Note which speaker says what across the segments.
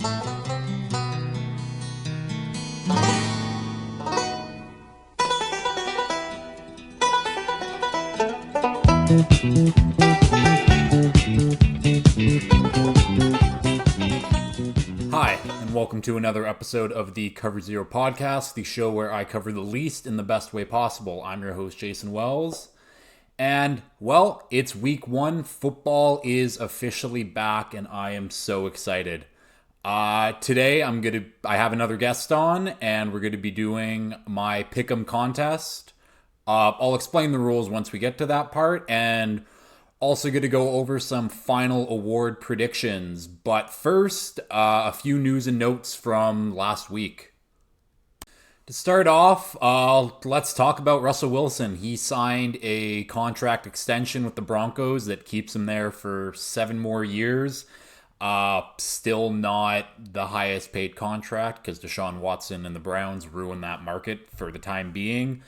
Speaker 1: Hi, and welcome to another episode of the Cover Zero podcast, the show where I cover the least in the best way possible. I'm your host, Jason Wells. And, well, it's week one. Football is officially back, and I am so excited. Today, I have another guest on, and we're going to be doing my Pick'em contest. I'll explain the rules once we get to that part, and also going to go over some final award predictions. But first, a few news and notes from last week. To start off, let's talk about Russell Wilson. He signed a contract extension with the Broncos that keeps him there for 7 more years. Still not the highest paid contract because Deshaun Watson and the Browns ruined that market for the time being.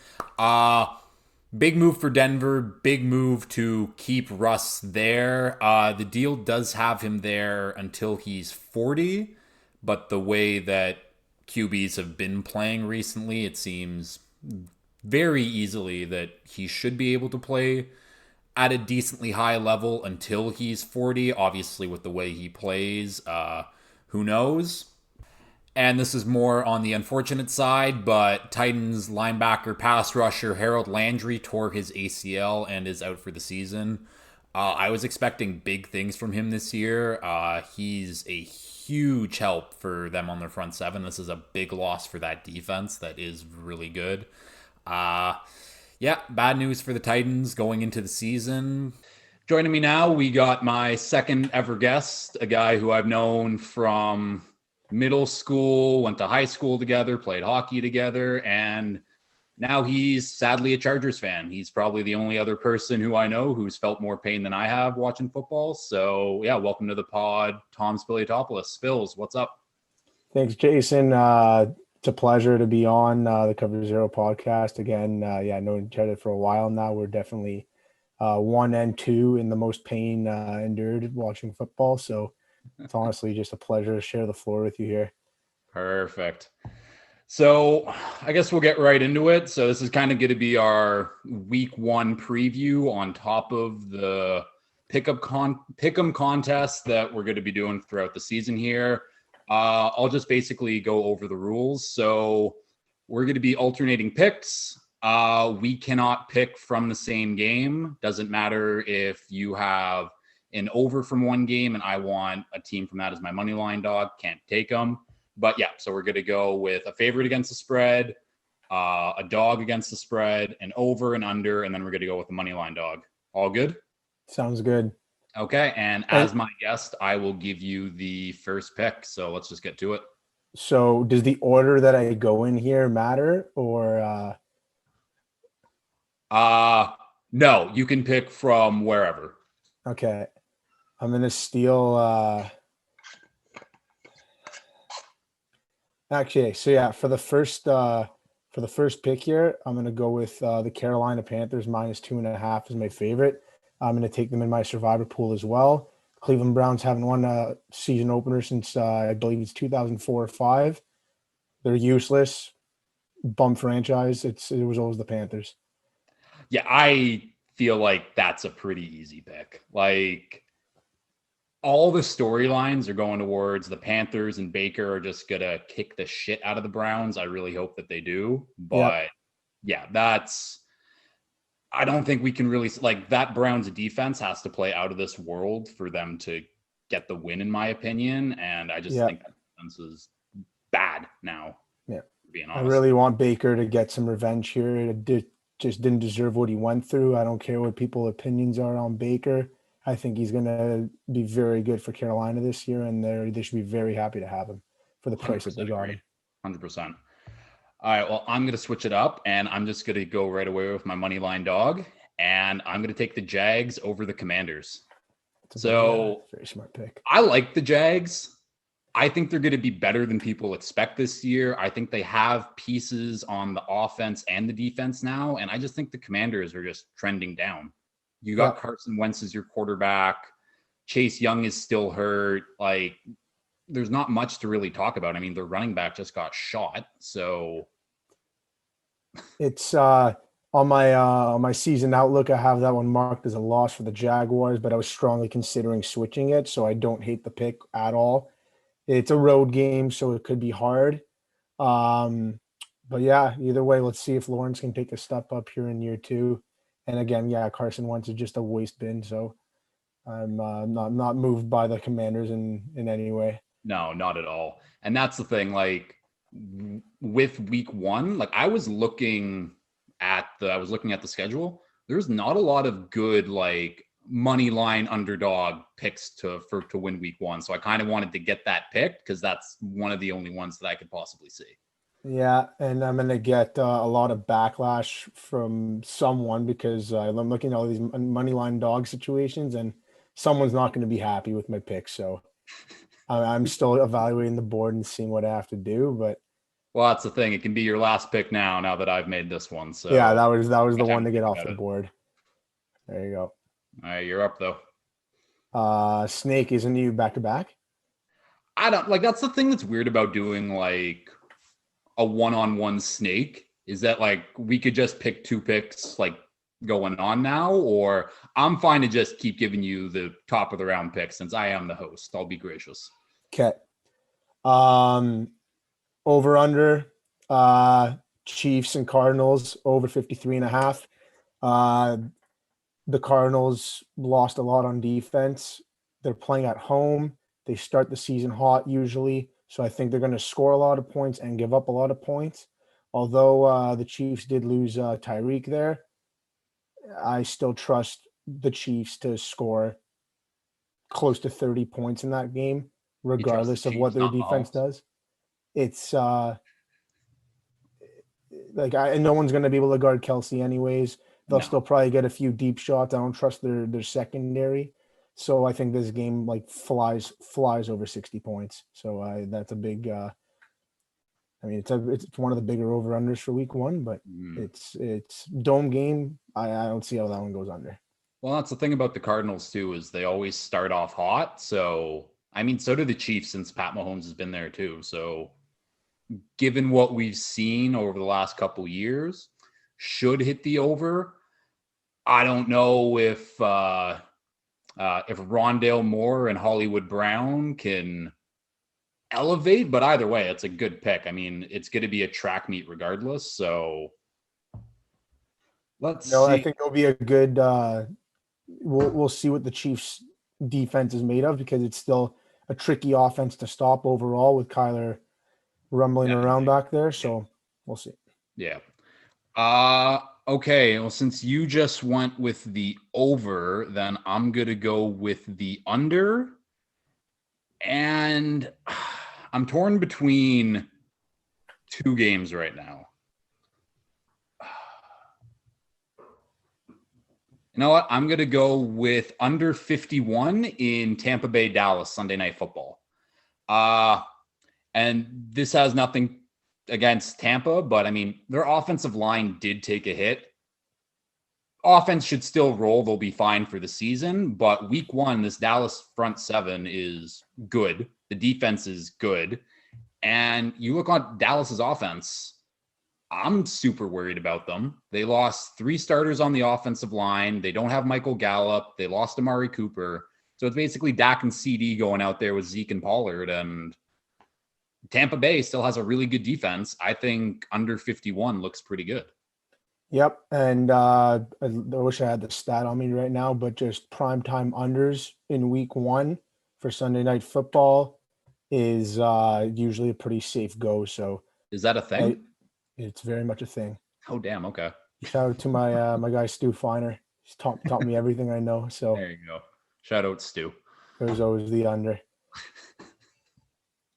Speaker 1: Big move for Denver. Big move to keep Russ there. The deal does have him there until he's 40, but the way that QBs have been playing recently, it seems very easily that he should be able to play at a decently high level until he's 40. Obviously, with the way he plays, who knows? And this is more on the unfortunate side, but Titans linebacker pass rusher Harold Landry tore his ACL and is out for the season. I was expecting big things from him this year. He's a huge help for them on their front seven. This is a big loss for that defense that is really good. Bad news for the Titans going into the season. Joining me now, we got my second ever guest, a guy who I've known from middle school, went to high school together, played hockey together, and now he's sadly a Chargers fan. He's probably the only other person who I know who's felt more pain than I have watching football. So, yeah, welcome to the pod, Tom Spillz, what's up?
Speaker 2: Thanks, Jason. It's a pleasure to be on the Cover Zero podcast again. Known each other for a while now. We're definitely 1 and 2 in the most pain endured watching football. So it's honestly just a pleasure to share the floor with you here.
Speaker 1: Perfect. So I guess we'll get right into it. So this is kind of going to be our week one preview on top of the pick'em contest that we're going to be doing throughout the season here. I'll just basically go over the rules. So we're going to be alternating picks. We cannot pick from the same game. Doesn't matter if you have an over from one game and I want a team from that as my money line dog. Can't take them. But yeah, so we're going to go with a favorite against the spread, a dog against the spread, an over and under, and then we're going to go with a money line dog. All good?
Speaker 2: Sounds good.
Speaker 1: Okay, and as my guest, I will give you the first pick. So let's just get to it.
Speaker 2: So does the order that I go in here matter or?
Speaker 1: No, you can pick from wherever.
Speaker 2: Okay. I'm going to steal Actually, so yeah, for the first pick here, I'm going to go with the Carolina Panthers -2.5 is my favorite. I'm going to take them in my survivor pool as well. Cleveland Browns haven't won a season opener since I believe it's 2004 or 5. They're useless, bum franchise. It was always the Panthers.
Speaker 1: Yeah, I feel like that's a pretty easy pick. Like, all the storylines are going towards the Panthers, and Baker are just going to kick the shit out of the Browns. I really hope that they do. But yeah, I don't think we can really, like, that Browns defense has to play out of this world for them to get the win, in my opinion. And I just think that defense is bad now.
Speaker 2: Yeah.
Speaker 1: Being honest.
Speaker 2: I really want Baker to get some revenge here. It just didn't deserve what he went through. I don't care what people's opinions are on Baker. I think he's going to be very good for Carolina this year, and they should be very happy to have him for the price that they got him.
Speaker 1: 100%. All right, well, I'm going to switch it up, and I'm just going to go right away with my money line dog, and I'm going to take the Jags over the Commanders.
Speaker 2: Very smart pick.
Speaker 1: I like the Jags. I think they're going to be better than people expect this year. I think they have pieces on the offense and the defense now, and I just think the Commanders are just trending down. You got Carson Wentz as your quarterback. Chase Young is still hurt. Like, there's not much to really talk about. I mean, the running back just got shot, so
Speaker 2: It's on my season outlook. I have that one marked as a loss for the Jaguars, but I was strongly considering switching it, so I don't hate the pick at all. It's a road game, so it could be hard. Um, but yeah, either way, let's see if Lawrence can take a step up here in year two. And again, yeah, Carson Wentz is just a waste bin, so I'm not moved by the Commanders in any way.
Speaker 1: no, not at all. And that's the thing. Like with week one, like I was looking at the schedule. There's not a lot of good like money line underdog picks to win week one. So I kind of wanted to get that pick because that's one of the only ones that I could possibly see.
Speaker 2: Yeah, and I'm gonna get a lot of backlash from someone because I'm looking at all these money line dog situations, and someone's not going to be happy with my pick. So I'm still evaluating the board and seeing what I have to do. But
Speaker 1: Well, that's the thing. It can be your last pick now that I've made this one.
Speaker 2: yeah,
Speaker 1: So
Speaker 2: that was the
Speaker 1: got time
Speaker 2: one
Speaker 1: to
Speaker 2: to get
Speaker 1: think
Speaker 2: off
Speaker 1: about
Speaker 2: the
Speaker 1: it.
Speaker 2: board. There you go.
Speaker 1: All right, you're up though.
Speaker 2: Snake, isn't you back to back?
Speaker 1: I don't like that's the thing that's weird about doing like a one-on-one snake is that like we could just pick two picks like going on now, or I'm fine to just keep giving you the top of the round pick since I am the host. I'll be gracious.
Speaker 2: Okay. Over under Chiefs and Cardinals over 53.5. The Cardinals lost a lot on defense. They're playing at home. They start the season hot usually. So I think they're going to score a lot of points and give up a lot of points. Although the Chiefs did lose Tyreek there, I still trust the Chiefs to score close to 30 points in that game,
Speaker 1: You trust the
Speaker 2: regardless of what
Speaker 1: Chiefs,
Speaker 2: their
Speaker 1: not
Speaker 2: defense
Speaker 1: Mahomes.
Speaker 2: does. It's no one's going to be able to guard Kelsey anyways. They'll
Speaker 1: No.
Speaker 2: still probably get a few deep shots. I don't trust their secondary. So I think this game like flies over 60 points. So that's a big I mean it's one of the bigger over unders for week one, but it's dome game. I don't see how that one goes under.
Speaker 1: Well, that's the thing about the Cardinals too, is they always start off hot. So I mean, so do the Chiefs since Pat Mahomes has been there too. So given what we've seen over the last couple years, should hit the over. I don't know if Rondale Moore and Hollywood Brown can elevate, but either way, it's a good pick. I mean, it's going to be a track meet regardless. So let's
Speaker 2: No, I
Speaker 1: see.
Speaker 2: think it'll be a good we'll see what the Chiefs defense is made of because it's still a tricky offense to stop overall with Kyler rumbling around
Speaker 1: Definitely.
Speaker 2: back there. So we'll see.
Speaker 1: Yeah. Okay. Well, since you just went with the over, then I'm going to go with the under. And I'm torn between two games right now. You know what? I'm going to go with under 51 in Tampa Bay, Dallas, Sunday Night Football. And this has nothing against Tampa, but I mean, their offensive line did take a hit. Offense should still roll. They'll be fine for the season. But week one, this Dallas front seven is good. The defense is good. And you look on Dallas's offense, I'm super worried about them. They lost 3 starters on the offensive line. They don't have Michael Gallup. They lost Amari Cooper. So it's basically Dak and CD going out there with Zeke and Pollard. And Tampa Bay still has a really good defense. I think under 51 looks pretty good.
Speaker 2: Yep. And I wish I had the stat on me right now, but just primetime unders in week one for Sunday Night Football is usually a pretty safe go. So
Speaker 1: Is that a thing?
Speaker 2: it's very much a thing.
Speaker 1: Oh, damn. Okay.
Speaker 2: Shout out to my guy Stu Feiner. He's taught me everything I know. So
Speaker 1: There you go. Shout out, Stu.
Speaker 2: there's always the under.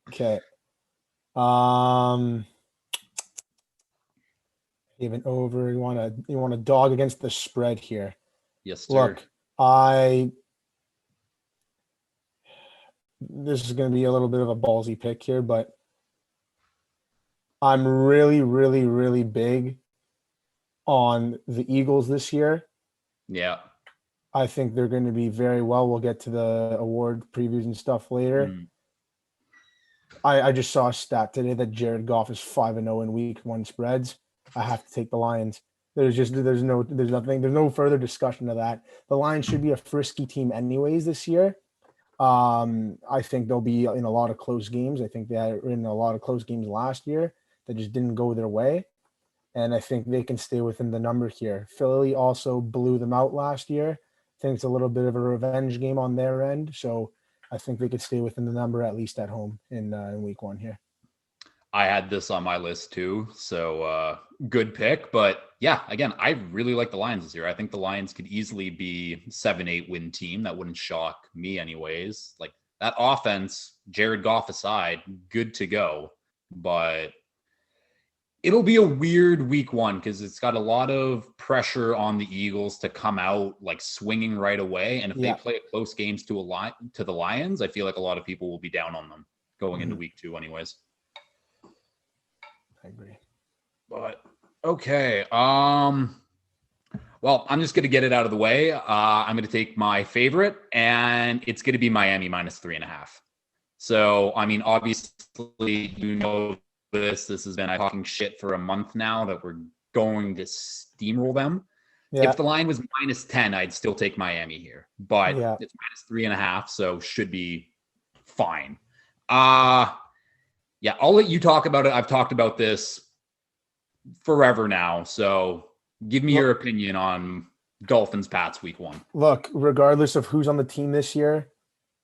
Speaker 2: Okay. Even over. You want a dog against the spread here.
Speaker 1: Yes, sir.
Speaker 2: Look, this is going to be a little bit of a ballsy pick here, but I'm really, really, really big on the Eagles this year.
Speaker 1: Yeah.
Speaker 2: I think they're going to be very well. We'll get to the award previews and stuff later. I just saw a stat today that Jared Goff is 5-0 in week one spreads. I have to take the Lions. There's no further discussion of that. The Lions should be a frisky team anyways this year. I think they'll be in a lot of close games. I think they were in a lot of close games last year that just didn't go their way. And I think they can stay within the number here. Philly also blew them out last year. I think it's a little bit of a revenge game on their end. So I think they could stay within the number at least at home in week one here.
Speaker 1: I had this on my list too, so good pick. But yeah, again, I really like the Lions this year. I think the Lions could easily be 7-8 win team. That wouldn't shock me anyways. Like that offense, Jared Goff aside, good to go. But it'll be a weird week one because it's got a lot of pressure on the Eagles to come out like swinging right away. And if they play close games to the Lions, I feel like a lot of people will be down on them going into week two anyways.
Speaker 2: I agree.
Speaker 1: But okay. Well, I'm just going to get it out of the way. I'm going to take my favorite, and it's going to be Miami -3.5. So, I mean, obviously, this has been talking shit for a month now that we're going to steamroll them. Yeah. If the line was -10, I'd still take Miami here, but it's -3.5, so should be fine. Yeah, I'll let you talk about it. I've talked about this forever now, so give me your opinion on Dolphins-Pats week one.
Speaker 2: Look, regardless of who's on the team this year,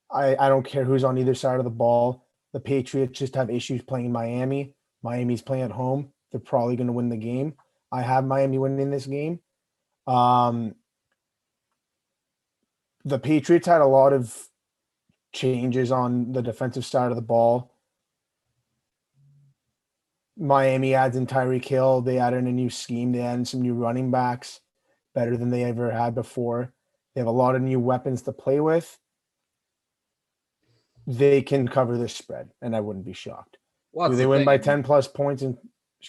Speaker 2: I don't care who's on either side of the ball. The Patriots just have issues playing Miami. Miami's playing at home. They're probably going to win the game. I have Miami winning this game. The Patriots had a lot of changes on the defensive side of the ball. Miami adds in Tyreek Hill. They added a new scheme. They added some new running backs, better than they ever had before. They have a lot of new weapons to play with. They can cover this spread, and I wouldn't be shocked. Do they win by 10-plus points and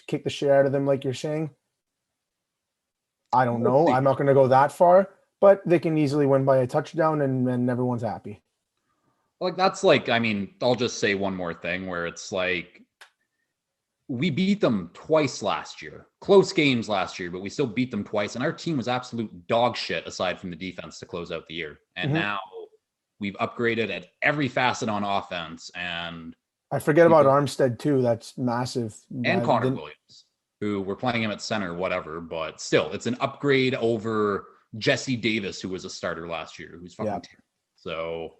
Speaker 2: kick the shit out of them like you're saying? I don't know. I'm not going to go that far, but they can easily win by a touchdown, and everyone's happy.
Speaker 1: Like, that's like, I mean, I'll just say one more thing where it's like, we beat them twice last year, close games last year, but we still beat them twice. And our team was absolute dog shit aside from the defense to close out the year. And now we've upgraded at every facet on offense. And
Speaker 2: I forget about Armstead too. That's massive.
Speaker 1: And Connor Williams, who we're playing him at center, whatever, but still it's an upgrade over Jesse Davis, who was a starter last year, who's fucking terrible. So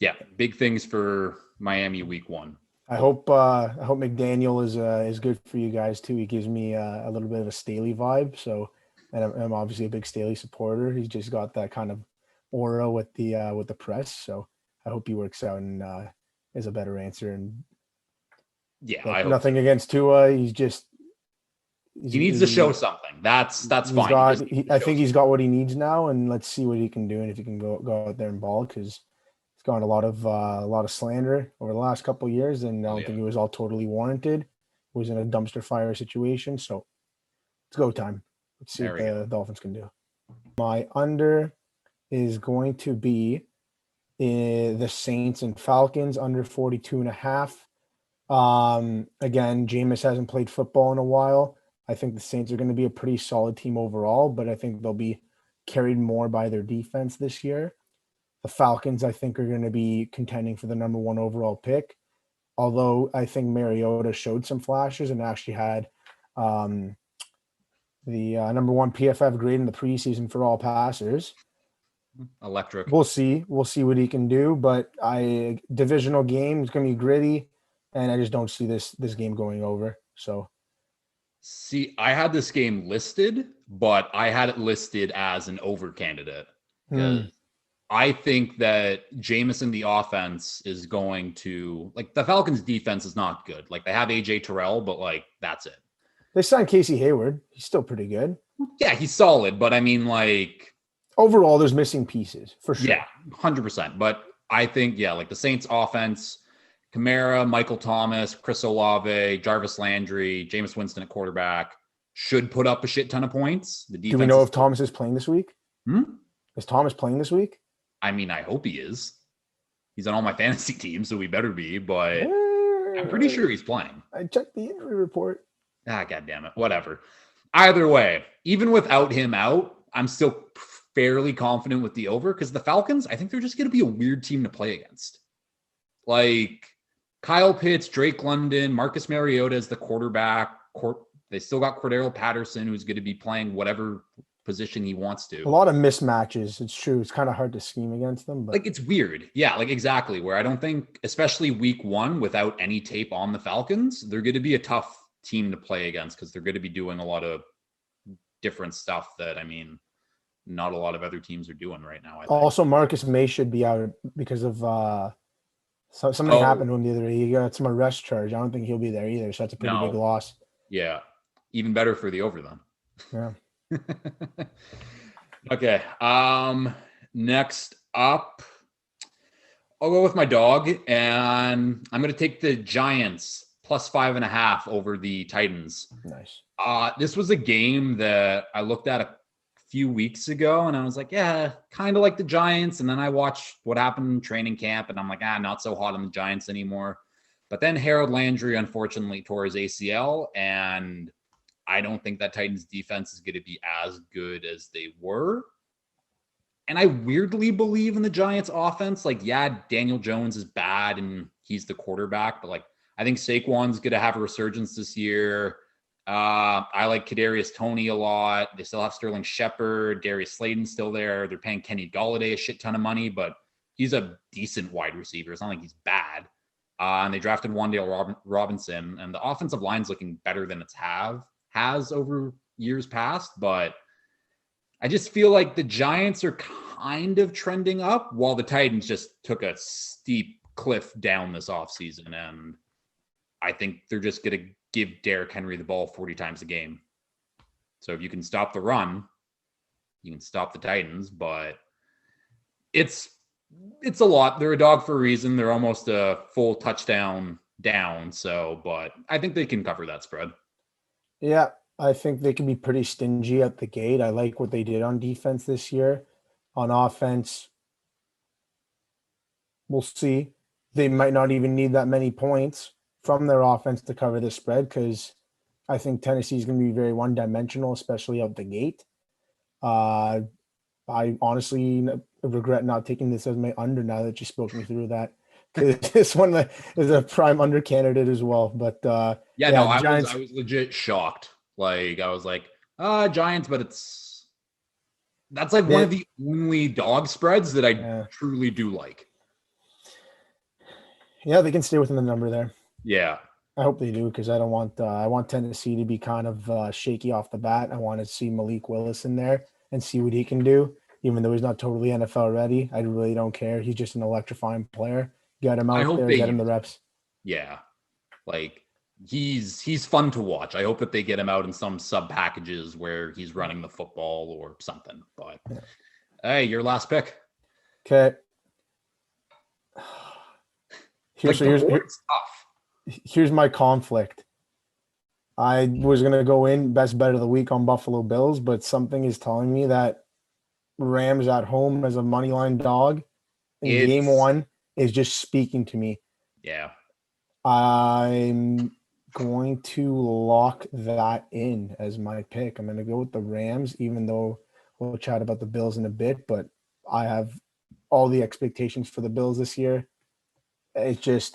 Speaker 1: yeah, big things for Miami week one.
Speaker 2: I hope McDaniel is good for you guys too. He gives me a little bit of a Staley vibe. So, and I'm obviously a big Staley supporter. He's just got that kind of aura with the press. So I hope he works out and is a better answer. And
Speaker 1: I hope
Speaker 2: nothing against Tua. He
Speaker 1: needs to show something. That's fine.
Speaker 2: I think he's got what he needs now, and let's see what he can do and if he can go out there and ball, because gotten a lot of slander over the last couple of years, and I don't think it was all totally warranted. It was in a dumpster fire situation, so it's go time. Let's see what the Dolphins can do. My under is going to be the Saints and Falcons under 42.5. Again, Jameis hasn't played football in a while. I think the Saints are going to be a pretty solid team overall, but I think they'll be carried more by their defense this year. The Falcons, I think, are going to be contending for the number one overall pick, although I think Mariota showed some flashes and actually had the number one PFF grade in the preseason for all passers.
Speaker 1: Electric.
Speaker 2: We'll see what he can do, but divisional game is going to be gritty, and I just don't see this game going over. So,
Speaker 1: I had this game listed, but I had it listed as an over candidate because I think that Jameis, the offense, is going to, like, the Falcons defense is not good. Like, they have AJ Terrell, but like, that's it.
Speaker 2: They signed Casey Hayward. He's still pretty good.
Speaker 1: Yeah, he's solid, but I mean, like,
Speaker 2: overall, there's missing pieces for sure.
Speaker 1: Yeah, 100%. But I think, like the Saints offense, Kamara, Michael Thomas, Chris Olave, Jarvis Landry, Jameis Winston at quarterback should put up a shit ton of points. The defense.
Speaker 2: Do we know if Thomas is playing this week?
Speaker 1: Is
Speaker 2: Thomas playing this week?
Speaker 1: I mean, I hope he is. He's on all my fantasy teams, so we better be. But I'm pretty sure he's playing.
Speaker 2: I checked the injury report.
Speaker 1: God damn it. Whatever. Either way, even without him out, I'm still fairly confident with the over because the Falcons, I think they're just going to be a weird team to play against. Like Kyle Pitts, Drake London, Marcus Mariota as the quarterback. They still got Cordero Patterson, who's going to be playing whatever position he wants to.
Speaker 2: A lot of mismatches. It's true. It's kind of hard to scheme against them, but
Speaker 1: like it's weird. Yeah, like exactly. Where I don't think, especially week one, without any tape on the Falcons, they're going to be a tough team to play against because they're going to be doing a lot of different stuff that, I mean, not a lot of other teams are doing right now. I think.
Speaker 2: Also, Marcus May should be out because of something happened to him the other day. He got some arrest charge. I don't think he'll be there either. So that's a pretty big loss.
Speaker 1: Yeah, even better for the over then.
Speaker 2: Yeah.
Speaker 1: Okay. Next up, I'll go with my dog, and I'm going to take the Giants plus 5.5 over the Titans.
Speaker 2: Nice.
Speaker 1: This was a game that I looked at a few weeks ago, and I was like, yeah, kind of like the Giants. And then I watched what happened in training camp, and I'm like, not so hot on the Giants anymore. But then Harold Landry, unfortunately, tore his ACL, and I don't think that Titans defense is going to be as good as they were. And I weirdly believe in the Giants offense. Like, yeah, Daniel Jones is bad and he's the quarterback, but like, I think Saquon's going to have a resurgence this year. I like Kadarius Toney a lot. They still have Sterling Shepard, Darius Slayton's still there. They're paying Kenny Golladay a shit ton of money, but he's a decent wide receiver. It's not like he's bad. And they drafted Wan'Dale Robinson, and the offensive line's looking better than has over years past, but I just feel like the Giants are kind of trending up while the Titans just took a steep cliff down this offseason. And I think they're just going to give Derrick Henry the ball 40 times a game. So if you can stop the run, you can stop the Titans, but it's a lot. They're a dog for a reason. They're almost a full touchdown down. So, but I think they can cover that spread.
Speaker 2: Yeah. I think they can be pretty stingy at the gate. I like what they did on defense this year. On offense, we'll see. They might not even need that many points from their offense to cover the spread because I think Tennessee is going to be very one-dimensional, especially out the gate. I honestly regret not taking this as my under now that you spoke me through that. This one is a prime under candidate as well. But
Speaker 1: I was legit shocked. Like, I was like, Giants, but that's like one of the only dog spreads that I truly do like.
Speaker 2: Yeah, they can stay within the number there.
Speaker 1: Yeah.
Speaker 2: I hope they do because I don't want I want Tennessee to be kind of shaky off the bat. I want to see Malik Willis in there and see what he can do, even though he's not totally NFL ready. I really don't care. He's just an electrifying player. Get him out there, get him the reps.
Speaker 1: Yeah. Like, he's fun to watch. I hope that they get him out in some sub packages where he's running the football or something. But hey, your last pick.
Speaker 2: Okay. Here's my conflict. I was gonna go in best bet of the week on Buffalo Bills, but something is telling me that Rams at home as a money line dog in game one is just speaking to me.
Speaker 1: Yeah.
Speaker 2: I'm going to lock that in as my pick. I'm going to go with the Rams, even though we'll chat about the Bills in a bit, but I have all the expectations for the Bills this year. It's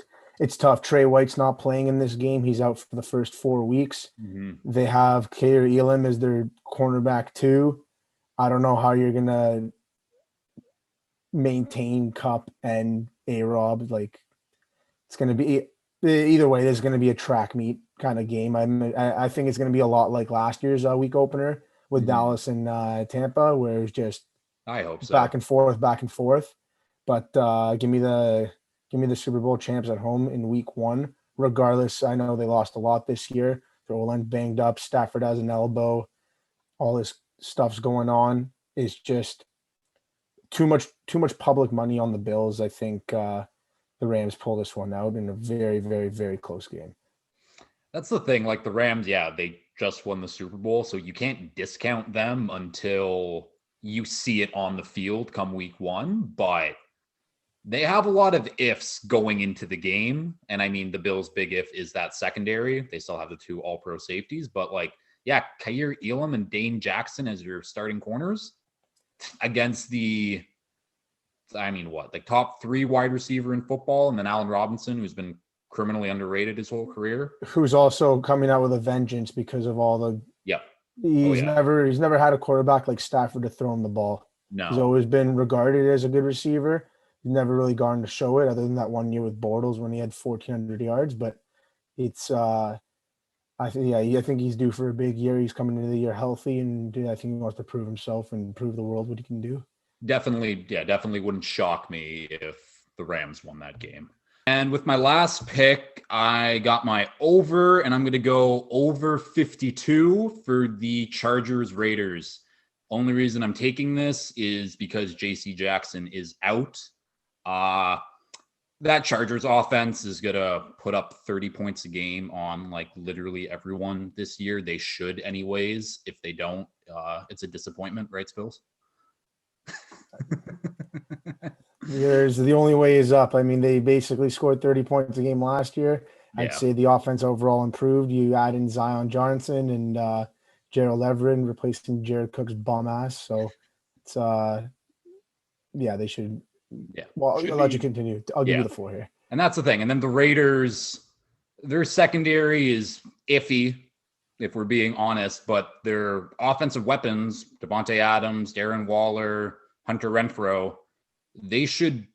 Speaker 2: tough. Trey White's not playing in this game. He's out for the first 4 weeks.
Speaker 1: Mm-hmm.
Speaker 2: They have Kader Elam as their cornerback too. I don't know how you're going to maintain Kupp and A-Rob. Like, it's going to be either way. There's going to be a track meet kind of game. I think it's going to be a lot like last year's week opener with Dallas and Tampa, where it's just
Speaker 1: I hope so.
Speaker 2: back and forth. But give me the Super Bowl champs at home in week one. Regardless, I know they lost a lot this year. They're all banged up. Stafford has an elbow. All this stuff's going on. It's just too much public money on the Bills. I think the Rams pull this one out in a very, very, very close game.
Speaker 1: That's the thing. Like the Rams, they just won the Super Bowl, so you can't discount them until you see it on the field come week one. But They have a lot of ifs going into the game. And I mean, the Bills' big if is that secondary. They still have the 2 all-pro safeties. But, like, yeah, Kaiir Elam and Dane Jackson as your starting corners against the, I mean, what, like top 3 wide receiver in football, and then Allen Robinson, who's been criminally underrated his whole career.
Speaker 2: Who's also coming out with a vengeance because of all the
Speaker 1: Yep.
Speaker 2: he's never had a quarterback like Stafford to throw him the ball. He's
Speaker 1: No.
Speaker 2: always been regarded as a good receiver. He's never really gotten to show it other than that one year with Bortles when he had 1,400 yards. But it's I think he's due for a big year. He's coming into the year healthy, and I think he wants to prove himself and prove the world what he can do.
Speaker 1: Definitely wouldn't shock me if the Rams won that game. And with my last pick, I got my over, and I'm going to go over 52 for the Chargers Raiders. Only reason I'm taking this is because JC Jackson is out. That Chargers offense is going to put up 30 points a game on like literally everyone this year. They should anyways. If they don't, it's a disappointment, right, Spillz?
Speaker 2: There's the only way is up. I mean, they basically scored 30 points a game last year.
Speaker 1: Yeah.
Speaker 2: I'd say the offense overall improved. You add in Zion Johnson and Gerald Everett replacing Jared Cook's bum ass. So it's they should.
Speaker 1: Yeah.
Speaker 2: Well, I'll let you continue. I'll give you the floor here.
Speaker 1: And that's the thing. And then the Raiders, their secondary is iffy, if we're being honest, but their offensive weapons, Devontae Adams, Darren Waller, Hunter Renfrow, they should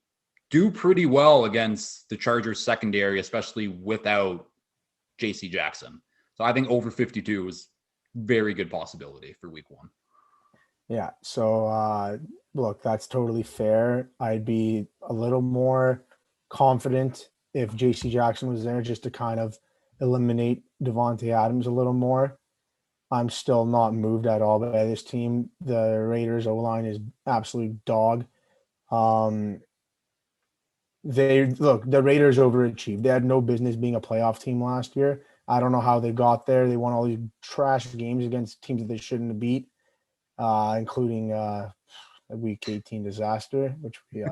Speaker 1: do pretty well against the Chargers secondary, especially without JC Jackson. So I think over 52 is very good possibility for week 1.
Speaker 2: Yeah. So look, that's totally fair. I'd be a little more confident if JC Jackson was there just to kind of eliminate Devontae Adams a little more. I'm still not moved at all by this team. The Raiders O-line is absolute dog. The Raiders overachieved. They had no business being a playoff team last year. I don't know how they got there. They won all these trash games against teams that they shouldn't have beat, including a Week 18 disaster, which we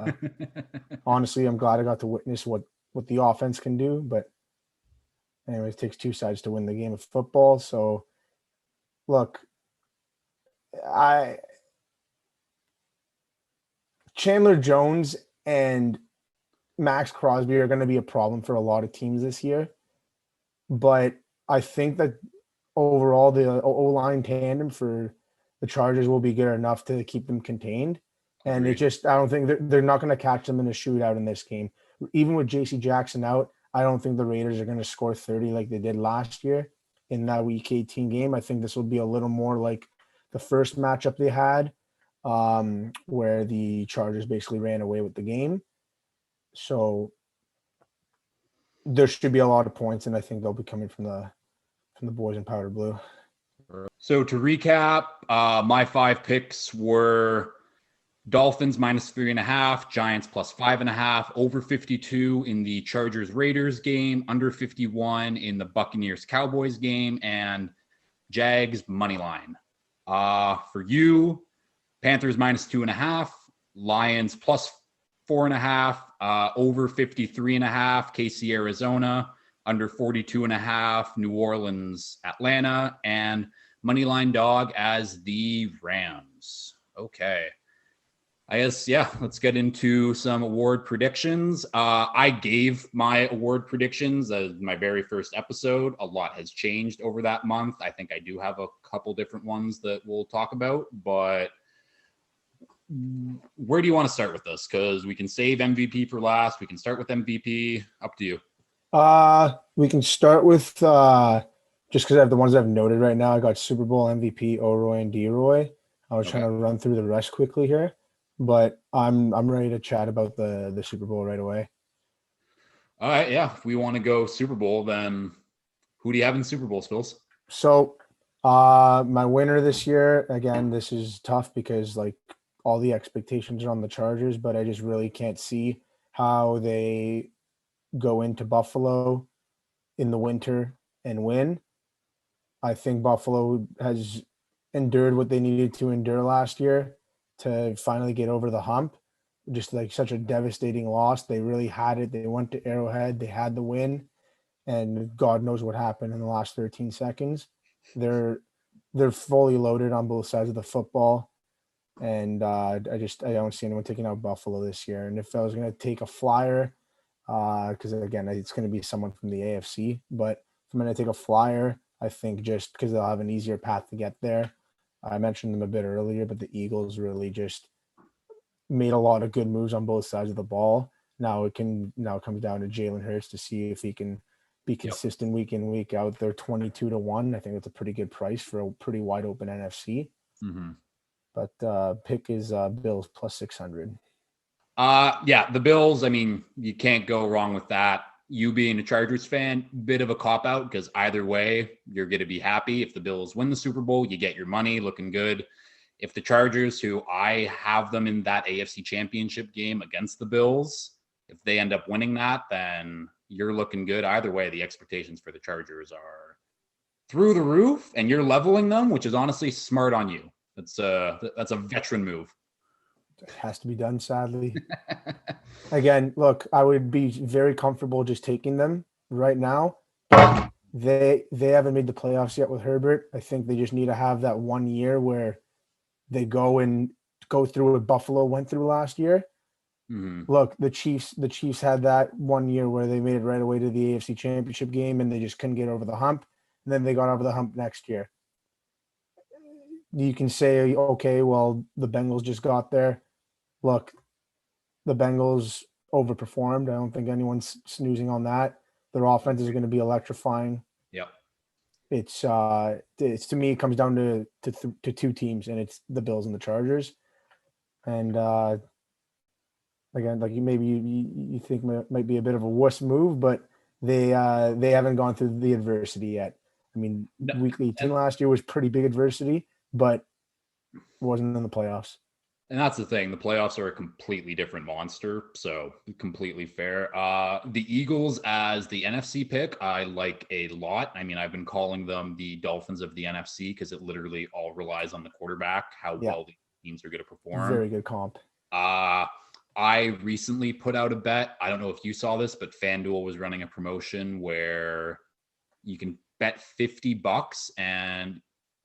Speaker 2: honestly, I'm glad I got to witness what the offense can do. But anyway, it takes 2 sides to win the game of football. So, look, Chandler Jones and Max Crosby are going to be a problem for a lot of teams this year. But I think that overall the O-line tandem for the Chargers will be good enough to keep them contained. And I don't think they're not going to catch them in a shootout in this game. Even with JC Jackson out, I don't think the Raiders are going to score 30 like they did last year in that Week 18 game. I think this will be a little more like the first matchup they had, where the Chargers basically ran away with the game. So there should be a lot of points, and I think they'll be coming from the boys in powder blue.
Speaker 1: So to recap, my 5 picks were Dolphins -3.5, Giants +5.5, over 52 in the Chargers Raiders game, under 51 in the Buccaneers Cowboys game, and Jags money line. For you, Panthers -2.5, Lions +4.5, over 53.5, KC Arizona, under 42.5, New Orleans Atlanta, and moneyline dog as the Rams. Okay. I guess, let's get into some award predictions. I gave my award predictions as my very first episode. A lot has changed over that month. I think I do have a couple different ones that we'll talk about, but where do you want to start with this? Because we can save MVP for last. We can start with MVP. Up to you.
Speaker 2: We can start with just because I have the ones I've noted right now. I got Super Bowl MVP, O'Roy and D-Roy. I was trying to run through the rest quickly here, but I'm ready to chat about the Super Bowl right away.
Speaker 1: All right, if we want to go Super Bowl, then who do you have in Super Bowl, Spillz?
Speaker 2: So, my winner this year, again, this is tough because like all the expectations are on the Chargers, but I just really can't see how they go into Buffalo in the winter and win. I think Buffalo has endured what they needed to endure last year to finally get over the hump. just like such a devastating loss. They really had it. They went to Arrowhead. They had the win, and God knows what happened in the last 13 seconds. They're they're fully loaded on both sides of the football, and I don't see anyone taking out Buffalo this year. And if I was going to take a flyer, because again it's going to be someone from the AFC, but if I'm going to take a flyer, I think just because they'll have an easier path to get there. I mentioned them a bit earlier, but the Eagles really just made a lot of good moves on both sides of the ball. Now it comes down to Jalen Hurts to see if he can be
Speaker 1: Yep.
Speaker 2: consistent week in, week out. They're 22-1. I think that's a pretty good price for a pretty wide open NFC.
Speaker 1: Mm-hmm.
Speaker 2: But pick is Bills plus 600.
Speaker 1: Yeah, the Bills, I mean, you can't go wrong with that. You being a Chargers fan, bit of a cop out because either way, you're going to be happy. If the Bills win the Super Bowl, you get your money looking good. If the Chargers, who I have them in that AFC Championship game against the Bills, if they end up winning that, then you're looking good. Either way, the expectations for the Chargers are through the roof, and you're leveling them, which is honestly smart on you. That's a veteran move.
Speaker 2: It has to be done, sadly. Again, look, I would be very comfortable just taking them right now, but they haven't made the playoffs yet with Herbert. I think they just need to have that 1 year where they go through what Buffalo went through last year.
Speaker 1: Mm-hmm.
Speaker 2: Look, the Chiefs had that 1 year where they made it right away to the AFC Championship game and they just couldn't get over the hump. And then they got over the hump next year. You can say, okay, well, the Bengals just got there. Look, the Bengals overperformed. I don't think anyone's snoozing on that. Their offense is going to be electrifying.
Speaker 1: Yep.
Speaker 2: It's to me, it comes down to two teams, and it's the Bills and the Chargers. And again, like you think might be a bit of a wuss move, but they haven't gone through the adversity yet. I mean,
Speaker 1: No,
Speaker 2: Week 18 last year was pretty big adversity, but wasn't in the playoffs.
Speaker 1: and that's the thing. The playoffs are a completely different monster, so completely fair. The Eagles as the NFC pick, I like a lot. I mean, I've been calling them the Dolphins of the NFC because it literally all relies on the quarterback, how well the teams are going to perform.
Speaker 2: Very good comp.
Speaker 1: I recently put out a bet. I don't know if you saw this, but FanDuel was running a promotion where you can bet $50 and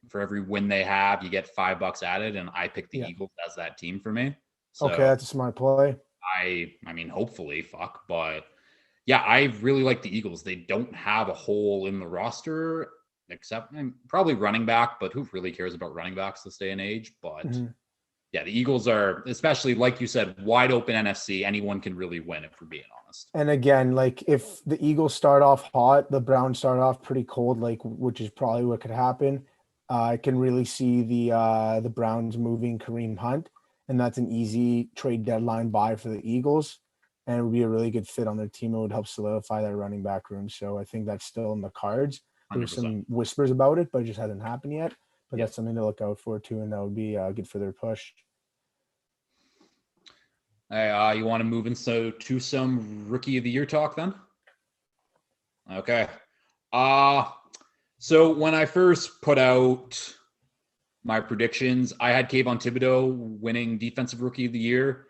Speaker 1: for every win they have, you get $5 added. And I picked the Eagles as that team for me. So
Speaker 2: okay, that's a smart play.
Speaker 1: I mean, hopefully, but yeah, I really like the Eagles. They don't have a hole in the roster except probably running back, but who really cares about running backs this day and age? But yeah, the Eagles are, especially like you said, wide open NFC. Anyone can really win if we're being honest.
Speaker 2: And again, like if the Eagles start off hot, the Browns start off pretty cold, like which is probably what could happen. I can really see the Browns moving Kareem Hunt, and that's an easy trade deadline buy for the Eagles, and it would be a really good fit on their team. It would help solidify their running back room. So I think that's still in the cards. There's
Speaker 1: 100%.
Speaker 2: some whispers about it, but it just hasn't happened yet. But that's something to look out for too, and that would be good for their push.
Speaker 1: Hey, you want to move into some Rookie of the Year talk then? Okay. So when I first put out my predictions, I had Kayvon Thibodeau winning Defensive Rookie of the Year.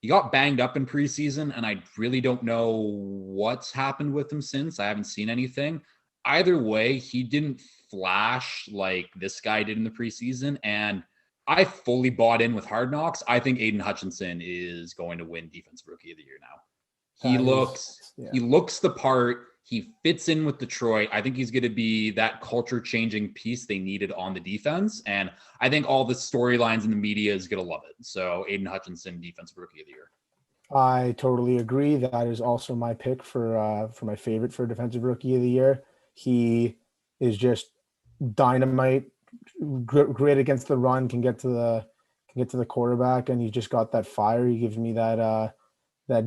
Speaker 1: He got banged up in preseason, and I really don't know what's happened with him since. I haven't seen anything. Either way, he didn't flash like this guy did in the preseason, and I fully bought in with Hard Knocks. I think Aiden Hutchinson is going to win Defensive Rookie of the Year now. He looks the part. He fits in with Detroit. I think he's going to be that culture-changing piece they needed on the defense, and I think all the storylines in the media is going to love it. So Aiden Hutchinson, Defensive Rookie of the Year.
Speaker 2: I totally agree. That is also my pick for my favorite for Defensive Rookie of the Year. He is just dynamite, great against the run, can get to the quarterback, and he's just got that fire. He gives me that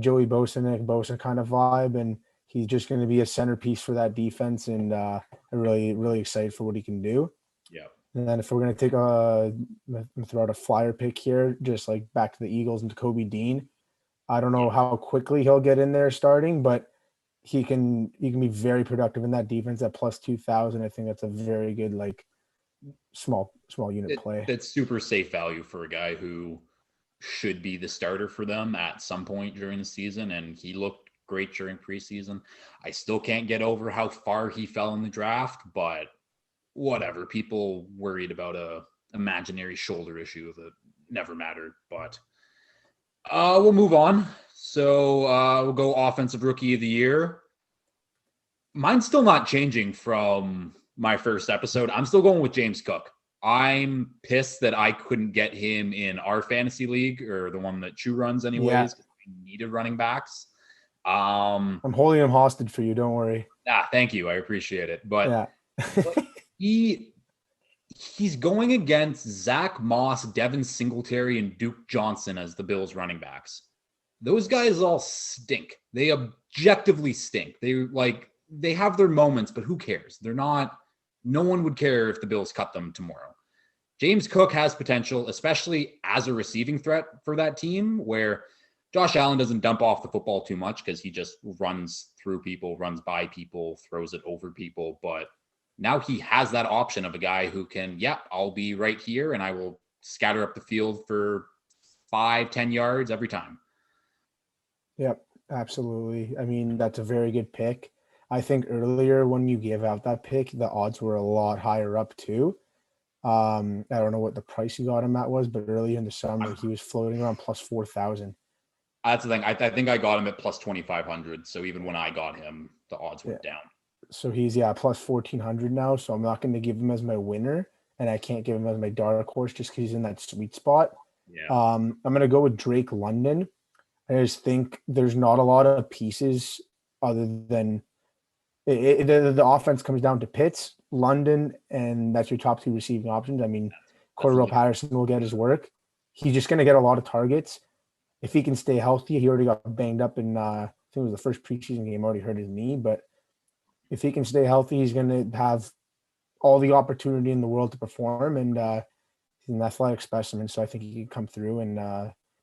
Speaker 2: Joey Bosa, Nick Bosa kind of vibe, and he's just going to be a centerpiece for that defense, and I'm really, really excited for what he can do.
Speaker 1: Yeah.
Speaker 2: And then if we're going to throw out a flyer pick here, just like back to the Eagles and to Kobe Dean. I don't know how quickly he'll get in there starting, but he can be very productive in that defense at plus 2,000. I think that's a very good, like, small unit play.
Speaker 1: That's super safe value for a guy who should be the starter for them at some point during the season, and he looked great during preseason. I still can't get over how far he fell in the draft, but whatever. People worried about a imaginary shoulder issue that never mattered, but we'll move on. So we'll go offensive rookie of the year. Mine's still not changing from my first episode. I'm still going with James Cook. I'm pissed that I couldn't get him in our fantasy league, or the one that Chu runs anyways.
Speaker 2: Yeah.
Speaker 1: We needed running backs.
Speaker 2: I'm holding him hostage for you. Don't worry.
Speaker 1: Thank you. I appreciate it. But
Speaker 2: yeah.
Speaker 1: he's going against Zach Moss, Devin Singletary, and Duke Johnson as the Bills running backs. Those guys all stink. They objectively stink. They have their moments, but who cares? No one would care if the Bills cut them tomorrow. James Cook has potential, especially as a receiving threat for that team, where Josh Allen doesn't dump off the football too much because he just runs through people, runs by people, throws it over people. But now he has that option of a guy who can, I'll be right here and I will scatter up the field for 5-10 yards every time.
Speaker 2: Yep, absolutely. I mean, that's a very good pick. I think earlier when you gave out that pick, the odds were a lot higher up too. I don't know what the price you got him at was, but early in the summer he was floating around plus 4,000.
Speaker 1: That's the thing. I think I got him at plus 2,500. So even when I got him, the odds went down.
Speaker 2: So he's plus 1,400 now. So I'm not going to give him as my winner, and I can't give him as my dark horse just because he's in that sweet spot.
Speaker 1: Yeah.
Speaker 2: I'm going to go with Drake London. I just think there's not a lot of pieces other than the offense comes down to Pitts, London, and that's your top two receiving options. I mean, Cordell Patterson will get his work. He's just going to get a lot of targets. If he can stay healthy, he already got banged up in, I think it was the first preseason game, already hurt his knee. But if he can stay healthy, he's going to have all the opportunity in the world to perform. And he's an athletic specimen, so I think he can come through and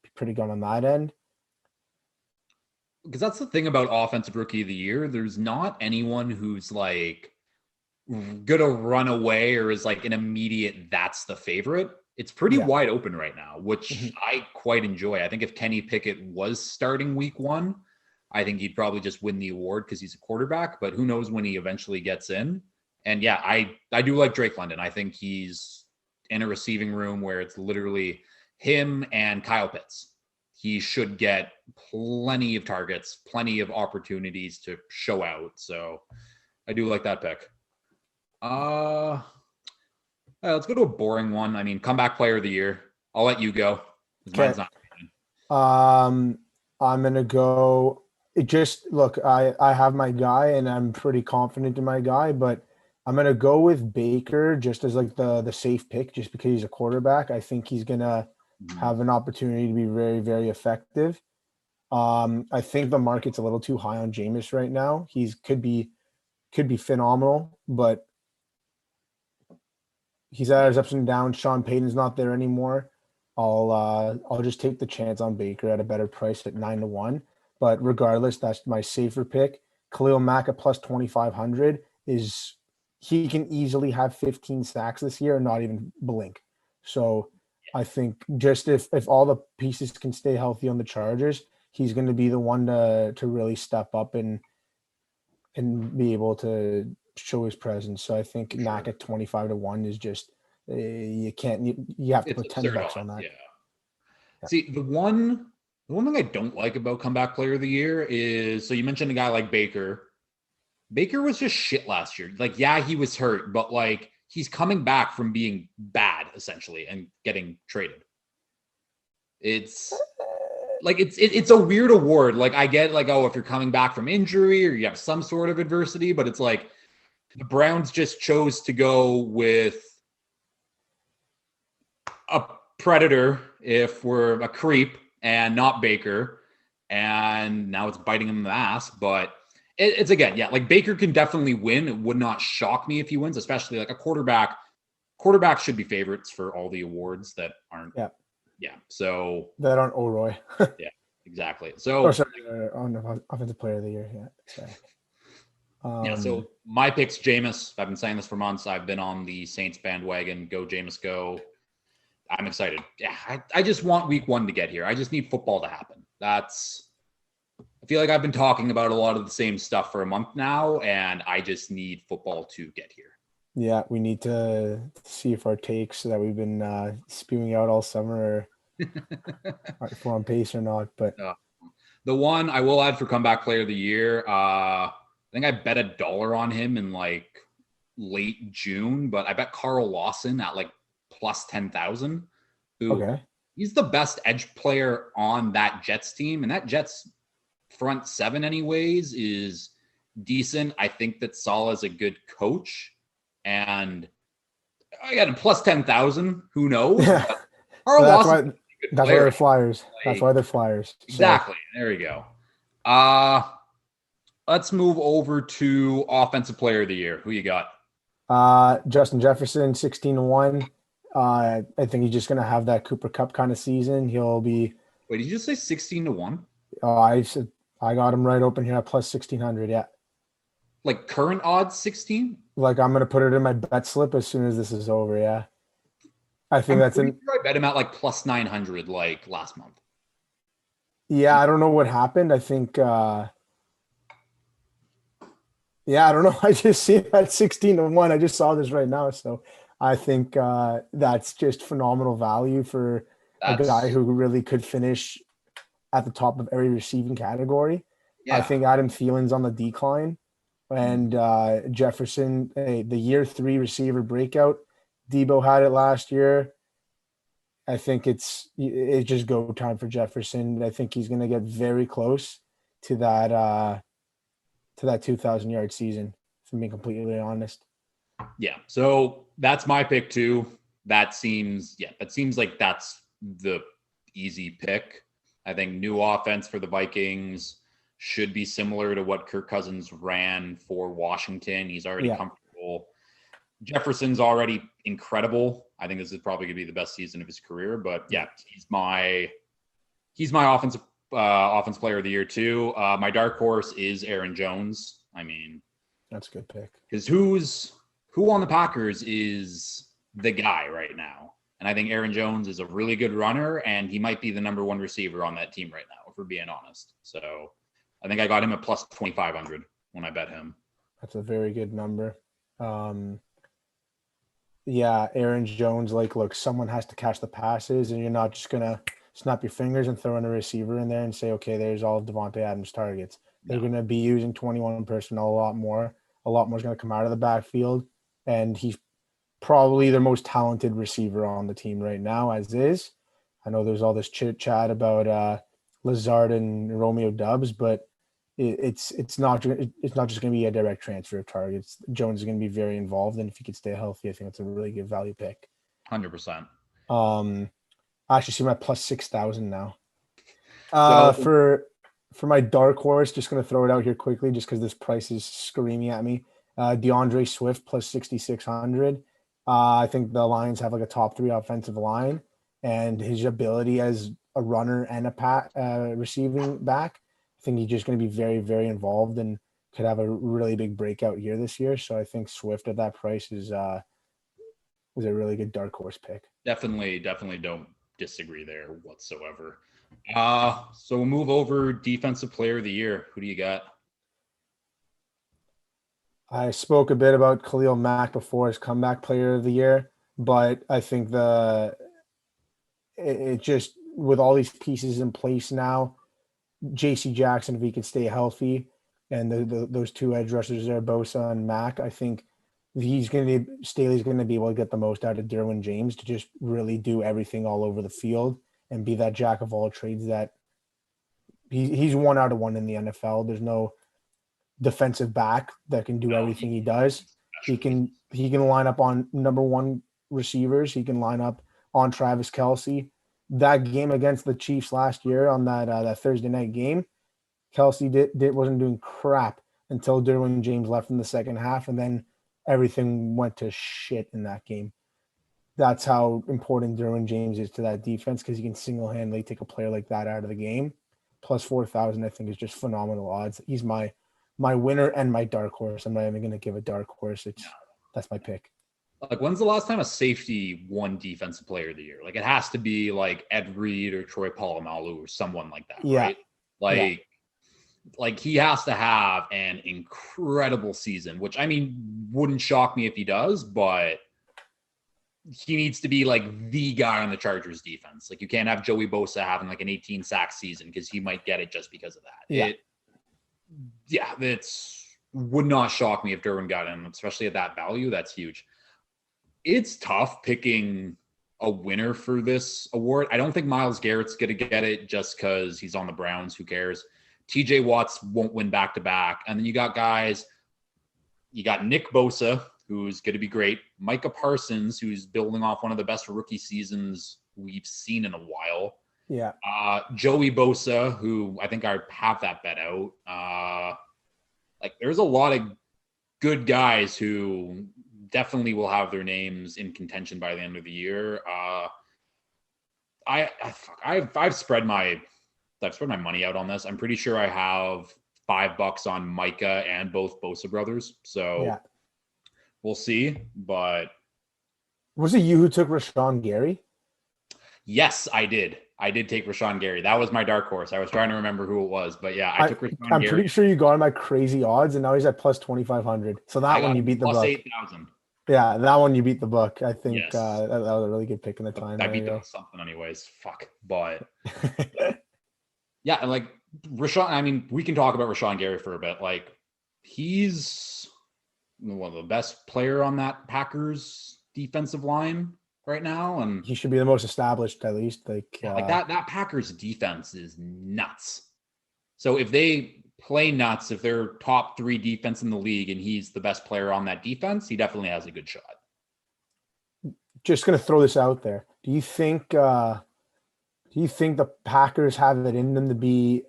Speaker 2: be pretty good on that end.
Speaker 1: Because that's the thing about offensive rookie of the year. There's not anyone who's like gonna run away or is like an immediate that's the favorite. It's pretty wide open right now, which I quite enjoy. I think if Kenny Pickett was starting week 1, I think he'd probably just win the award because he's a quarterback, but who knows when he eventually gets in. And I do like Drake London. I think he's in a receiving room where it's literally him and Kyle Pitts. He should get plenty of targets, plenty of opportunities to show out. So I do like that pick. Let's go to a boring one. I mean, comeback player of the year. I'll let you go.
Speaker 2: Okay. I'm going to go. I have my guy and I'm pretty confident in my guy, but I'm going to go with Baker just as like the safe pick, just because he's a quarterback. I think he's going to have an opportunity to be very, very effective. I think the market's a little too high on Jameis right now. Could be phenomenal, but he's at his ups and downs. Sean Payton's not there anymore. I'll just take the chance on Baker at a better price at 9-1. But regardless, that's my safer pick. Khalil Mack at plus 2,500 he can easily have 15 sacks this year and not even blink. So I think just if all the pieces can stay healthy on the Chargers, he's going to be the one to really step up and be able to show his presence. So I think Mack at 25-1 is just you have to put $10 on that.
Speaker 1: Yeah. See, the one thing I don't like about comeback player of the year is, so you mentioned a guy like Baker. Baker was just shit last year. Like, he was hurt, but like he's coming back from being bad essentially and getting traded. It's like it's a weird award. Like I get like, oh, if you're coming back from injury or you have some sort of adversity, but it's like the Browns just chose to go with a predator if we're a creep and not Baker, and now it's biting him in the ass. But it's again, like Baker can definitely win. It would not shock me if he wins, especially like a quarterback. Quarterbacks should be favorites for all the awards that aren't. So
Speaker 2: that aren't O'Roy.
Speaker 1: Yeah, exactly. So
Speaker 2: offensive player of the year. Yeah. Sorry.
Speaker 1: So my pick's Jameis. I've been saying this for months. I've been on the Saints bandwagon. Go Jameis, go. I'm excited. Yeah, I just want week 1 to get here. I just need football to happen. I feel like I've been talking about a lot of the same stuff for a month now, and I just need football to get here.
Speaker 2: Yeah, we need to see if our takes that we've been spewing out all summer are if we're on pace or not. But
Speaker 1: the one I will add for comeback player of the year, I think I bet $1 on him in like late June, but I bet Carl Lawson at like plus 10,000.
Speaker 2: okay,
Speaker 1: He's the best edge player on that Jets team, and that Jets front seven, anyways, is decent. I think that Salah's a good coach, and I got a plus 10,000. Who knows?
Speaker 2: yeah,
Speaker 1: Carl
Speaker 2: that's
Speaker 1: Lawson,
Speaker 2: why they're Flyers. That's why they're Flyers.
Speaker 1: Exactly. So. There we go. Let's move over to offensive player of the year. Who you got?
Speaker 2: Justin Jefferson, 16-1. I think he's just gonna have that Cooper Cup kind of season. He'll be.
Speaker 1: Wait, did you just say 16-1?
Speaker 2: I got him right open here at plus 1,600. Yeah.
Speaker 1: Like current odds 16?
Speaker 2: Like I'm gonna put it in my bet slip as soon as this is over. Yeah. I think
Speaker 1: I bet him at like plus 900 like last month.
Speaker 2: Yeah, I don't know what happened. I think. Yeah, I don't know. I just see it at 16-1. I just saw this right now, so I think that's just phenomenal value for a guy who really could finish at the top of every receiving category. Yeah. I think Adam Thielen's on the decline, and Jefferson, the year 3 receiver breakout. Debo had it last year. I think it's just go time for Jefferson. I think he's going to get very close to that 2,000-yard season, if I'm being completely honest.
Speaker 1: Yeah, so that's my pick too. That seems like that's the easy pick. I think new offense for the Vikings should be similar to what Kirk Cousins ran for Washington. He's already comfortable. Jefferson's already incredible. I think this is probably going to be the best season of his career. But yeah, he's my offensive player of the year too. My dark horse is Aaron Jones. I mean,
Speaker 2: that's a good pick.
Speaker 1: Because who on the Packers is the guy right now? And I think Aaron Jones is a really good runner, and he might be the number 1 receiver on that team right now, if we're being honest. So I think I got him at plus 2,500 when I bet him.
Speaker 2: That's a very good number. Yeah, Aaron Jones, look, someone has to catch the passes, and you're not just going to snap your fingers and throw in a receiver in there and say, okay, there's all of Devontae Adams' targets. They're going to be using 21 personnel a lot more. A lot more is going to come out of the backfield, and he's probably their most talented receiver on the team right now, as is. I know there's all this chit-chat about Lazard and Romeo Doubs, but it's not just going to be a direct transfer of targets. Jones is going to be very involved, and if he could stay healthy, I think it's a really good value pick.
Speaker 1: 100%.
Speaker 2: I actually see him at plus 6,000 now. For my dark horse, just going to throw it out here quickly, just because this price is screaming at me. DeAndre Swift plus 6,600. I think the Lions have a top 3 offensive line, and his ability as a runner and a receiving back, I think he's just going to be very, very involved and could have a really big breakout year this year. So I think Swift at that price is a really good dark horse pick.
Speaker 1: Definitely don't disagree there whatsoever. So we'll move over defensive player of the year. Who do you got?
Speaker 2: I spoke a bit about Khalil Mack before as comeback player of the year, but I think it just, with all these pieces in place now, JC Jackson, if he can stay healthy, and those 2 edge rushers there, Bosa and Mack, I think Staley's going to be able to get the most out of Derwin James to just really do everything all over the field and be that jack of all trades that he's 1 out of 1 in the NFL. There's no defensive back that can do everything he does. He can line up on number 1 receivers. He can line up on Travis Kelce. That game against the Chiefs last year on that Thursday night game, Kelce wasn't doing crap until Derwin James left in the second half, and then everything went to shit in that game. That's how important Derwin James is to that defense, because he can single-handedly take a player like that out of the game. Plus 4,000, I think, is just phenomenal odds. He's my winner and my dark horse. I'm not even going to give a dark horse. That's my pick.
Speaker 1: Like, when's the last time a safety won Defensive Player of the Year? Like, it has to be like Ed Reed or Troy Polamalu or someone like that,
Speaker 2: Yeah.
Speaker 1: right?
Speaker 2: Yeah.
Speaker 1: Like he has to have an incredible season, which I mean wouldn't shock me if he does, but he needs to be like the guy on the Chargers defense. Like you can't have Joey Bosa having like an 18 sack season because he might get it just because of that.
Speaker 2: Yeah.
Speaker 1: That's would not shock me if Derwin got him, especially at that value. That's huge. It's tough picking a winner for this award. I don't think Myles Garrett's going to get it just because he's on the Browns. Who cares? TJ Watts won't win back to back. And then you got guys, you got Nick Bosa, who's going to be great. Micah Parsons, who's building off one of the best rookie seasons we've seen in a while.
Speaker 2: Yeah.
Speaker 1: Joey Bosa, who I think I have that bet out. Like there's a lot of good guys who definitely will have their names in contention by the end of the year. I've spread my money out on this. I'm pretty sure I have $5 on Micah and both Bosa brothers. So we'll see. But
Speaker 2: was it you who took Rashawn Gary?
Speaker 1: Yes, I did. I did take Rashawn Gary. That was my dark horse. I was trying to remember who it was, but yeah, I took Rashawn Gary.
Speaker 2: I'm pretty sure you got him at crazy odds, and now he's at plus 2,500. So that one you beat the book.
Speaker 1: Plus 8,000.
Speaker 2: Yeah, that one you beat the book. I think
Speaker 1: yes.
Speaker 2: that was a really good pick in the time.
Speaker 1: I beat something anyways. Fuck. But yeah, and like Rashawn, I mean, we can talk about Rashawn Gary for a bit. Like he's one of the best player on that Packers defensive line right now, and
Speaker 2: he should be the most established at least. Like
Speaker 1: that Packers defense is nuts. So if they play nuts, if they're top 3 defense in the league and he's the best player on that defense, he definitely has a good shot.
Speaker 2: Just gonna throw this out there. Do you think the Packers have it in them to be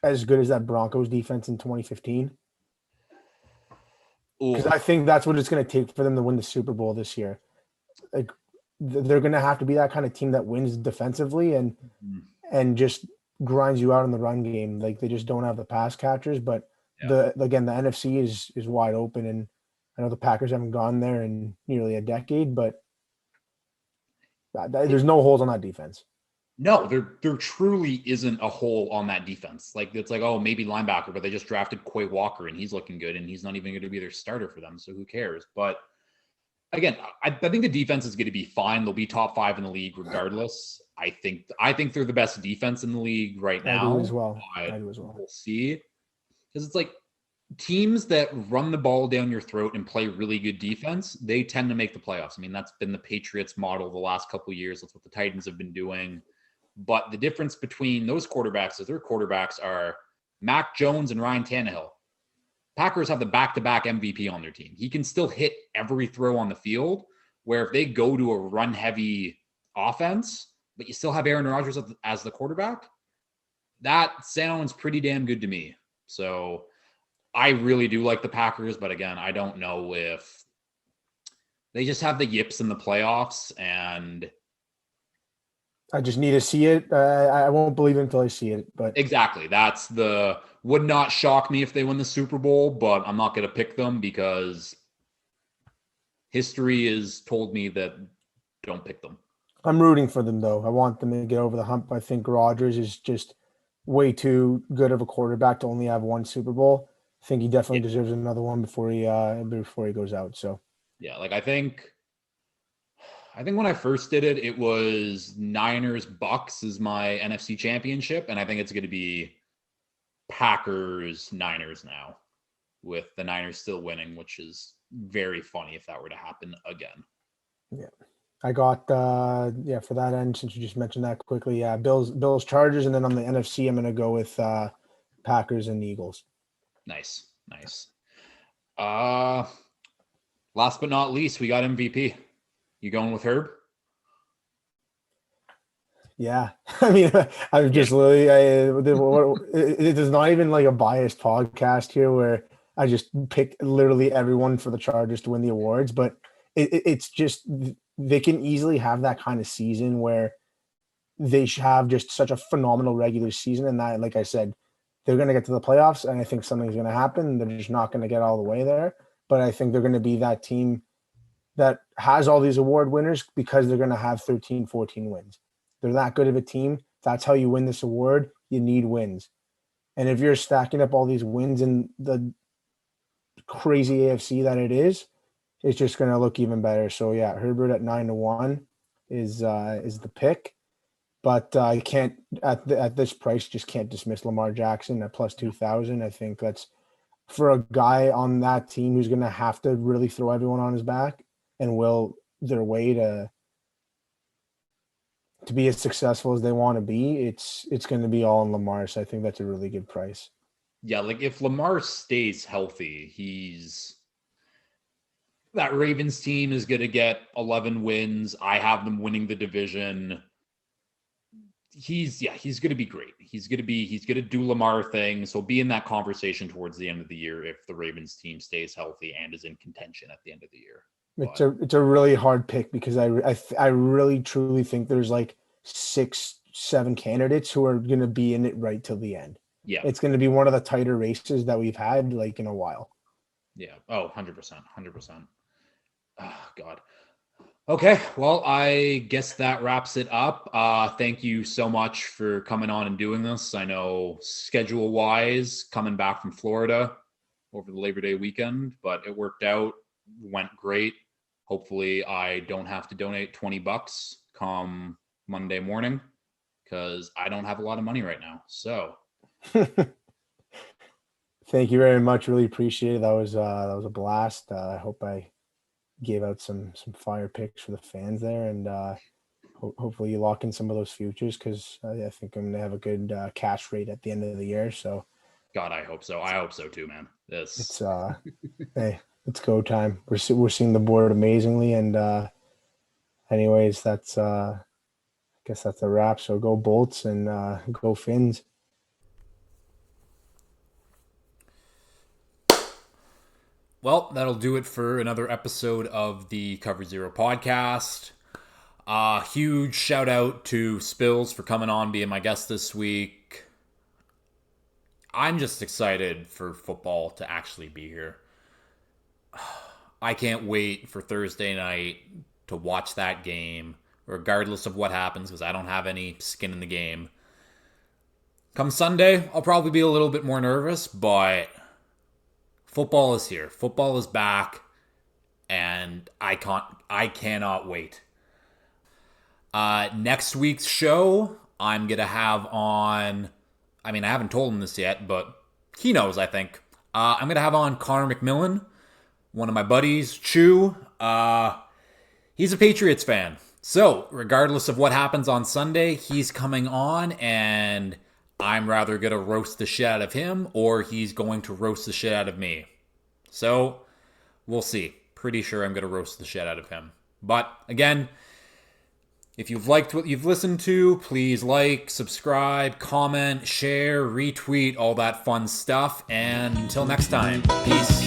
Speaker 2: as good as that Broncos defense in 2015? Because I think that's what it's going to take for them to win the Super Bowl this year. Like they're going to have to be that kind of team that wins defensively and just grinds you out in the run game. Like they just don't have the pass catchers, but the NFC is wide open, and I know the Packers haven't gone there in nearly a decade, but there's no holes on that defense.
Speaker 1: No, there truly isn't a hole on that defense. Like it's like, oh, maybe linebacker, but they just drafted Quay Walker and he's looking good and he's not even going to be their starter for them. So who cares? But again, I think the defense is going to be fine. They'll be top 5 in the league regardless. I think they're the best defense in the league right now.
Speaker 2: I do as well.
Speaker 1: We'll see. Because it's like teams that run the ball down your throat and play really good defense, they tend to make the playoffs. I mean, that's been the Patriots model the last couple of years. That's what the Titans have been doing. But the difference between those quarterbacks is their quarterbacks are Mac Jones and Ryan Tannehill. Packers have the back-to-back MVP on their team. He can still hit every throw on the field, where if they go to a run-heavy offense, but you still have Aaron Rodgers as the quarterback, that sounds pretty damn good to me. So I really do like the Packers, but again, I don't know if they just have the yips in the playoffs, and
Speaker 2: I just need to see it. I won't believe it until I see it. But
Speaker 1: exactly, that's would not shock me if they win the Super Bowl, but I'm not going to pick them because history has told me that don't pick them.
Speaker 2: I'm rooting for them, though. I want them to get over the hump. I think Rodgers is just way too good of a quarterback to only have one Super Bowl. I think he definitely deserves another one before he goes out. So
Speaker 1: yeah, like I think when I first did it, it was Niners Bucks is my NFC Championship, and I think it's going to be Packers Niners now, with the Niners still winning, which is very funny if that were to happen again.
Speaker 2: Yeah. I got for that end, since you just mentioned that quickly, Bills Chargers, and then on the NFC I'm going to go with Packers and Eagles.
Speaker 1: Nice. Last but not least, we got MVP. You going with Herb?
Speaker 2: Yeah. I mean, I'm just literally, it is not even like a biased podcast here where I just pick literally everyone for the Chargers to win the awards, but it's just, they can easily have that kind of season where they have just such a phenomenal regular season. And that, like I said, they're going to get to the playoffs, and I think something's going to happen. They're just not going to get all the way there, but I think they're going to be that team that has all these award winners because they're going to have 13, 14 wins. They're that good of a team. That's how you win this award. You need wins. And if you're stacking up all these wins in the crazy AFC that it is, it's just going to look even better. So yeah, Herbert at 9-1 is the pick. But I can't at this price just can't dismiss Lamar Jackson at plus 2,000. I think that's for a guy on that team who's going to have to really throw everyone on his back and will their way to be as successful as they want to be. It's going to be all in Lamar. So I think that's a really good price.
Speaker 1: Yeah, like if Lamar stays healthy, that Ravens team is going to get 11 wins. I have them winning the division. He's going to be great. He's going to do Lamar things. He'll be in that conversation towards the end of the year if the Ravens team stays healthy and is in contention at the end of the year.
Speaker 2: It's a really hard pick because I really truly think there's like 6-7 candidates who are going to be in it right till the end.
Speaker 1: Yeah.
Speaker 2: It's going to be one of the tighter races that we've had like in a while.
Speaker 1: Yeah. Oh, 100%. Oh, God. Okay, well, I guess that wraps it up. Thank you so much for coming on and doing this. I know schedule-wise, coming back from Florida over the Labor Day weekend, but it worked out, went great. Hopefully, I don't have to donate $20 come Monday morning because I don't have a lot of money right now. So,
Speaker 2: thank you very much. Really appreciate it. That was a blast. I hope I gave out some fire picks for the fans there, and hopefully you lock in some of those futures because I think I'm gonna have a good cash rate at the end of the year. So,
Speaker 1: God, I hope so. I hope so too, man.
Speaker 2: It's hey, it's go time. We're seeing the board amazingly, and anyways, that's I guess that's a wrap. So go Bolts and go Fins.
Speaker 1: Well, that'll do it for another episode of the Cover Zero podcast. Huge shout out to Spillz for coming on, being my guest this week. I'm just excited for football to actually be here. I can't wait for Thursday night to watch that game, regardless of what happens, because I don't have any skin in the game. Come Sunday, I'll probably be a little bit more nervous, but football is here. Football is back, and I cannot wait. Next week's show, I'm going to have on, I haven't told him this yet, but he knows, I think. I'm going to have on Connor McMillan, one of my buddies, Chew. He's a Patriots fan. So, regardless of what happens on Sunday, he's coming on, and I'm rather going to roast the shit out of him, or he's going to roast the shit out of me. So, we'll see. Pretty sure I'm going to roast the shit out of him. But, again, if you've liked what you've listened to, please like, subscribe, comment, share, retweet, all that fun stuff. And until next time, peace.